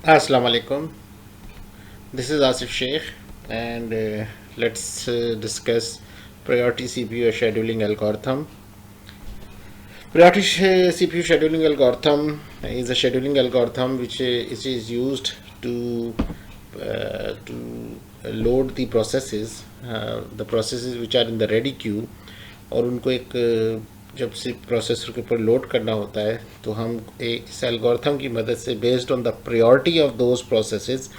Assalamu alaikum. This is Asif Sheikh, and let's discuss priority CPU scheduling algorithm. Priority CPU scheduling algorithm is a scheduling algorithm which is used to load the processes which are in the ready queue, और उनको एक जब से processor के ऊपर load करना होता है तो हम इस एल्गोरिथम की मदद से based on the priority of those processes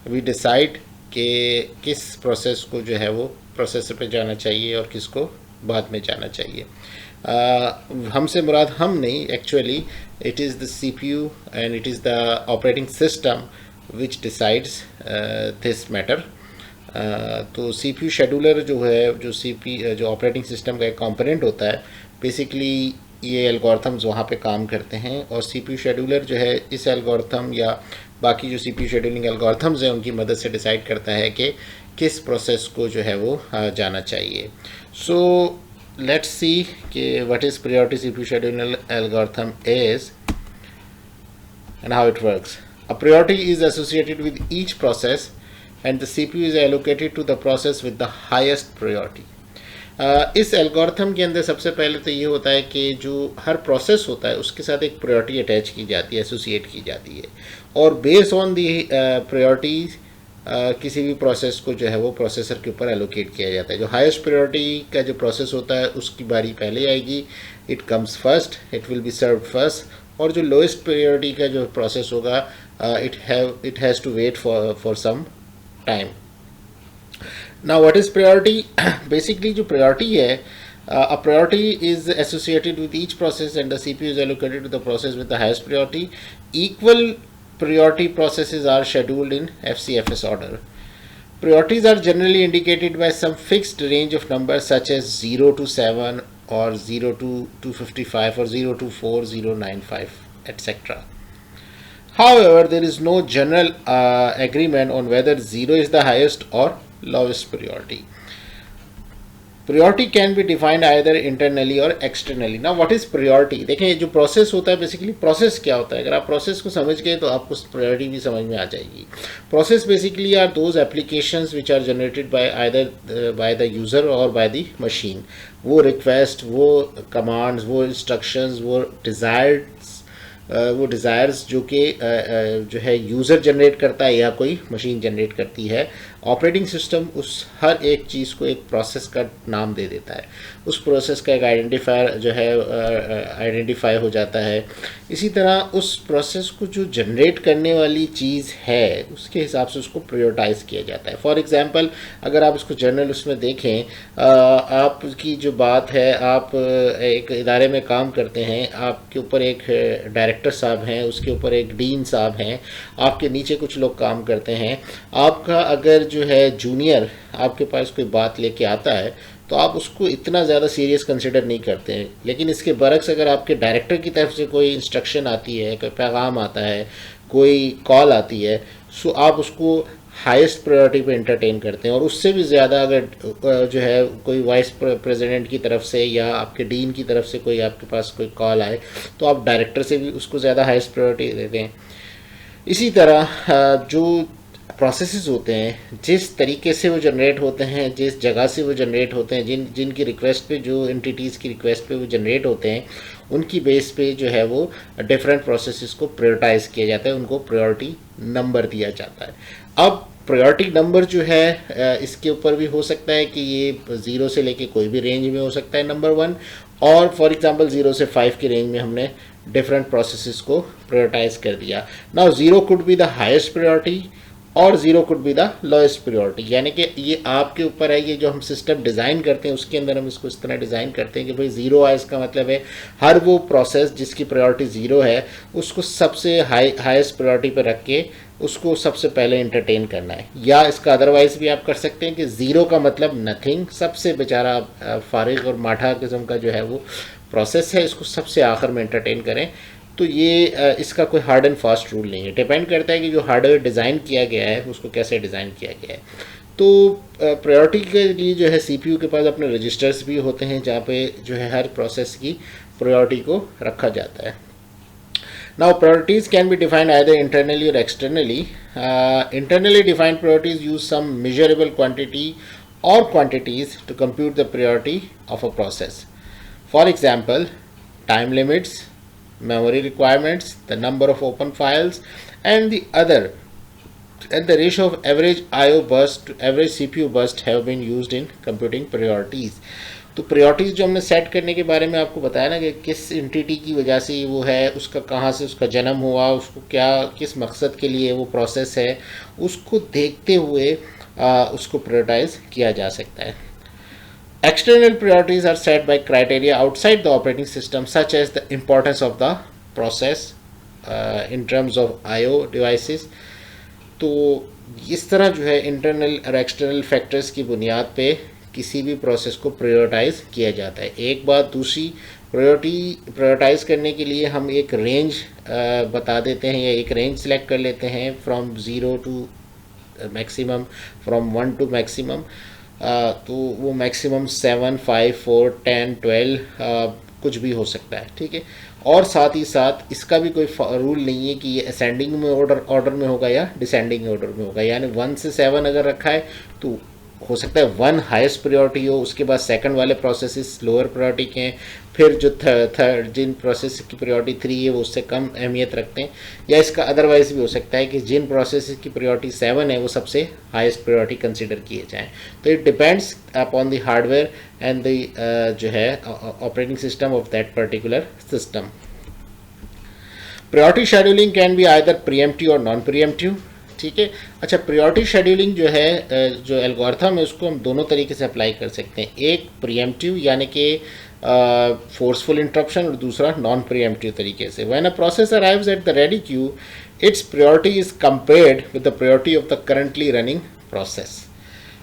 we decide कि किस प्रोसेस को जो है वो प्रोसेसर पे जाना चाहिए और किसको बाद में जाना चाहिए. हमसे मुराद हम नहीं, actually it is the CPU and it is the operating system which decides this matter. तो CPU शेड्यूलर जो है, जो ऑपरेटिंग सिस्टम का एक कंपोनेंट होता है, बेसिकली ये एल्गोरिथम्स वहाँ पे काम करते हैं, और CPU शेड्यूलर जो है इस एल्गोरिथम या बाकी जो CPU शेड्यूलिंग एल्गोरिथम्स हैं उनकी मदद से डिसाइड करता है कि किस प्रोसेस को जो है वो जाना चाहिए. सो लेट्स सी कि what is priority CPU scheduling algorithm is and how it works. A priority is associated with each process and the CPU is allocated to the process with the highest priority. इस algorithm के अंदर सबसे पहले तो ये होता है कि जो हर प्रोसेस होता है उसके साथ एक प्रायोरिटी अटैच की जाती है, एसोसिएट की जाती है, और बेस्ड ऑन दी प्रायोरिटी किसी भी प्रोसेस को जो है वो प्रोसेसर के ऊपर एलोकेट किया जाता है. जो हाईएस्ट प्रायोरिटी का जो प्रोसेस होता है उसकी बारी पहले आएगी, it comes first, it will be serve first, और जो लोएस्ट प्रायोरिटी का जो प्रोसेस होगा it has to wait for some time. Now what is priority? Basically जो प्रायोरिटी है, a priority is associated with each process and the CPU is allocated to the process with the highest priority. Equal priority processes are scheduled in FCFS order. Priorities are generally indicated by some fixed range of numbers such as 0 to 7 or 0 to 255 or 0 to 4095, etc. However, there is no general agreement on whether 0 is the highest or lowest priority. Priority can be defined either internally or externally. Now what is priority? देखें, ये जो process होता है, basically process क्या होता है, अगर आप प्रोसेस को समझ गए तो आपको प्रायोरिटी भी समझ में आ जाएगी. Process basically are those applications which are generated by either by the user और बाय द मशीन. वो रिक्वेस्ट, वो कमांड्स, वो इंस्ट्रक्शंस, वो डिज़ायर्स जो कि जो है यूज़र जनरेट करता है या कोई मशीन जनरेट करती है, ऑपरेटिंग सिस्टम उस हर एक चीज़ को एक प्रोसेस का नाम दे देता है. उस प्रोसेस का एक आइडेंटिफायर जो है आइडेंटिफाई हो जाता है. इसी तरह उस प्रोसेस को जो जनरेट करने वाली चीज़ है उसके हिसाब से उसको प्रायोरिटाइज किया जाता है. फॉर एग्जांपल, अगर आप इसको जनरल उसमें देखें, आपकी जो बात है, आप एक इदारे में काम करते हैं, आपके ऊपर एक डायरेक्टर साहब हैं, उसके ऊपर एक डीन साहब हैं, आपके नीचे कुछ लोग काम करते हैं. आपका अगर जो है जूनियर आपके पास कोई बात लेके आता है तो आप उसको इतना ज़्यादा सीरियस कंसिडर नहीं करते हैं, लेकिन इसके बरक्स अगर आपके डायरेक्टर की तरफ से कोई इंस्ट्रक्शन आती है, कोई पैगाम आता है, कोई कॉल आती है, सो आप उसको हाईएस्ट प्रायोरिटी पे एंटरटेन करते हैं. और उससे भी ज़्यादा अगर जो है कोई वाइस प्रेसिडेंट की तरफ से या आपके डीन की तरफ से कोई आपके पास कोई कॉल आए तो आप डायरेक्टर से भी उसको ज़्यादा हाईएस्ट प्रायोरिटी देते हैं. इसी तरह जो प्रोसेसेस होते हैं, जिस तरीके से वो जनरेट होते हैं, जिस जगह से वो जनरेट होते हैं, जिनकी रिक्वेस्ट पे, जो एंटिटीज़ की रिक्वेस्ट पे वो जनरेट होते हैं, उनकी बेस पे जो है वो डिफरेंट प्रोसेसेस को प्रायोरिटाइज किया जाता है, उनको प्रायोरिटी नंबर दिया जाता है. अब प्रायोरिटी नंबर जो है इसके ऊपर भी हो सकता है कि ये 0 से लेके कोई भी रेंज में हो सकता है, नंबर 1, और फॉर एग्जांपल 0 से 5 की रेंज में हमने डिफरेंट प्रोसेसेस को प्रायोरिटाइज कर दिया. Now 0 could be the highest priority और 0 could be the lowest priority. यानी कि ये आपके ऊपर है, ये जो हम सिस्टम डिज़ाइन करते हैं उसके अंदर हम इसको इस तरह डिज़ाइन करते हैं कि भाई 0 है, इसका मतलब है हर वो प्रोसेस जिसकी प्रायोरिटी 0 है उसको सबसे हाईएस्ट प्रायोरिटी पर रख के उसको सबसे पहले एंटरटेन करना है. या इसका अदरवाइज भी आप कर सकते हैं कि 0 का मतलब नथिंग, सबसे बेचारा फारिग और माठा किस्म का जो है वो प्रोसेस है, इसको सबसे आखिर में एंटरटेन करें. तो ये इसका कोई हार्ड एंड फास्ट रूल नहीं है, डिपेंड करता है कि जो हार्डवेयर डिज़ाइन किया गया है उसको कैसे डिज़ाइन किया गया है. तो प्रायोरिटी के लिए जो है CPU के पास अपने रजिस्टर्स भी होते हैं जहाँ पे जो है हर प्रोसेस की प्रायोरिटी को रखा जाता है. Now priorities can be defined either internally or externally. Internally defined priorities use some measurable quantity or quantities to compute the priority of a process. For example, time limits, memory requirements, the number of open files, and the ratio of average IO burst to average CPU burst have been used in computing priorities. तो priorities जो हमने set करने के बारे में आपको बताया ना कि किस एंटिटी की वजह से वो है, उसका कहाँ से उसका जन्म हुआ, उसको क्या किस मकसद के लिए वो प्रोसेस है, उसको देखते हुए उसको प्रायोरिटाइज किया जा सकता है. External priorities are set by criteria outside the operating system, such as the importance of the process in terms of IO devices. तो इस तरह जो है इंटरनल और एक्सटर्नल फैक्टर्स की बुनियाद पे किसी भी प्रोसेस को प्रायोरिटाइज किया जाता है. एक बात दूसरी, प्रायोरिटाइज करने के लिए हम एक रेंज बता देते हैं या एक रेंज सेलेक्ट कर लेते हैं from 0 to maximum, from 1 to maximum. तो वो मैक्सिमम 7, 5, 4, 10, 12 कुछ भी हो सकता है. ठीक है. और साथ ही साथ इसका भी कोई रूल नहीं है कि ये असेंडिंग में ऑर्डर में होगा या डिसेंडिंग ऑर्डर में होगा. यानी 1 से 7 अगर रखा है तो हो सकता है 1 हाईएस्ट प्रायोरिटी हो, उसके बाद सेकंड वाले प्रोसेसेस लोअर प्रायोरिटी के हैं, फिर जो थर्ड जिन प्रोसेस की प्रायोरिटी 3 है वो उससे कम अहमियत रखते हैं. या इसका अदरवाइज भी हो सकता है कि जिन प्रोसेस की प्रायोरिटी 7 है वो सबसे हाईएस्ट प्रायोरिटी कंसिडर किए जाएं. तो it depends upon the hardware and the जो है operating system of that particular system. Priority scheduling can be either pre-emptive और नॉन प्रीएम्प्टिव. ठीक है. अच्छा, प्रायोरिटी शेड्यूलिंग जो है जो एल्गोरिथम है उसको हम दोनों तरीके से अप्लाई कर सकते हैं. एक प्रीएम्प्टिव यानी कि फोर्सफुल इंटरप्शन और दूसरा नॉन प्रीएम्प्टिव तरीके से. When a process arrives at the ready queue, it's priority is compared with the priority of the currently running process.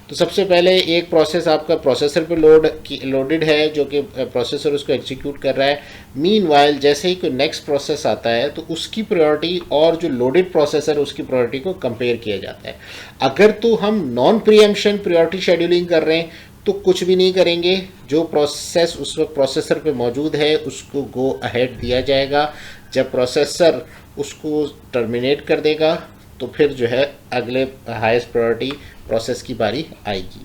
तो सबसे पहले एक प्रोसेस आपका प्रोसेसर पे लोडेड है जो कि प्रोसेसर उसको एग्जीक्यूट कर रहा है. मीनवाइल जैसे ही कोई नेक्स्ट प्रोसेस आता है तो उसकी प्रायोरिटी और जो लोडेड प्रोसेसर उसकी प्रायोरिटी को कंपेयर किया जाता है. अगर तो हम नॉन प्रीएम्प्शन प्रायोरिटी शेड्यूलिंग कर रहे हैं तो कुछ भी नहीं करेंगे, जो प्रोसेस उस वक्त प्रोसेसर पे मौजूद है उसको गो अहेड दिया जाएगा. जब प्रोसेसर उसको टर्मिनेट कर देगा तो फिर जो है अगले हाईएस्ट प्रायोरिटी प्रोसेस की बारी आएगी.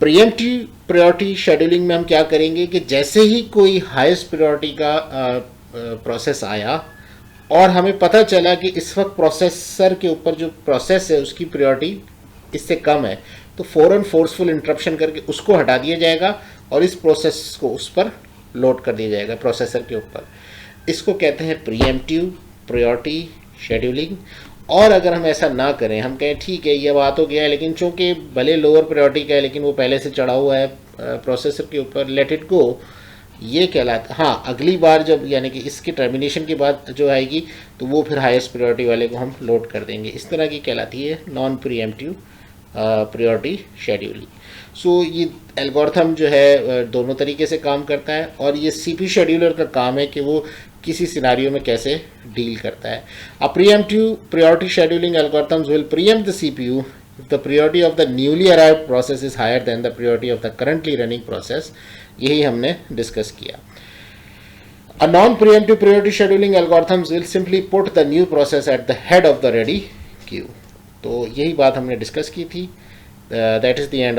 प्रीएम्प्टिव प्रायोरिटी शेड्यूलिंग में हम क्या करेंगे कि जैसे ही कोई हाईएस्ट प्रायोरिटी का प्रोसेस आया और हमें पता चला कि इस वक्त प्रोसेसर के ऊपर जो प्रोसेस है उसकी प्रायोरिटी इससे कम है, तो फ़ौरन फोर्सफुल इंटरप्शन करके उसको हटा दिया जाएगा और इस प्रोसेस को उस पर लोड कर दिया जाएगा प्रोसेसर के ऊपर. इसको कहते हैं प्रीएम्प्टिव प्रायोरिटी शेड्यूलिंग. और अगर हम ऐसा ना करें, हम कहें ठीक है ये बात हो गया है लेकिन चूँकि भले लोअर प्रायोरिटी का है लेकिन वो पहले से चढ़ा हुआ है प्रोसेसर के ऊपर, लेट इट गो, ये कहलाता. हाँ, अगली बार जब यानी कि इसके टर्मिनेशन के बाद जो आएगी तो वो फिर हाईएस्ट प्रायोरिटी वाले को हम लोड कर देंगे. इस तरह की कहलाती है नॉन प्रीएम्प्टिव प्रायोरिटी शेड्यूलिंग. सो ये एल्गोरिथम जो है दोनों तरीके से काम करता है और ये सीपी शेड्यूलर का काम है कि वो किसी सिनारियो में कैसे डील करता है. A preemptive priority scheduling algorithms will preempt the CPU if the priority of the newly arrived process is higher than the priority of the currently running process. यही हमने डिस्कस किया. A non-preemptive priority scheduling algorithms will simply put the new process at the head of the ready queue. तो यही बात हमने discuss की थी. That is the end.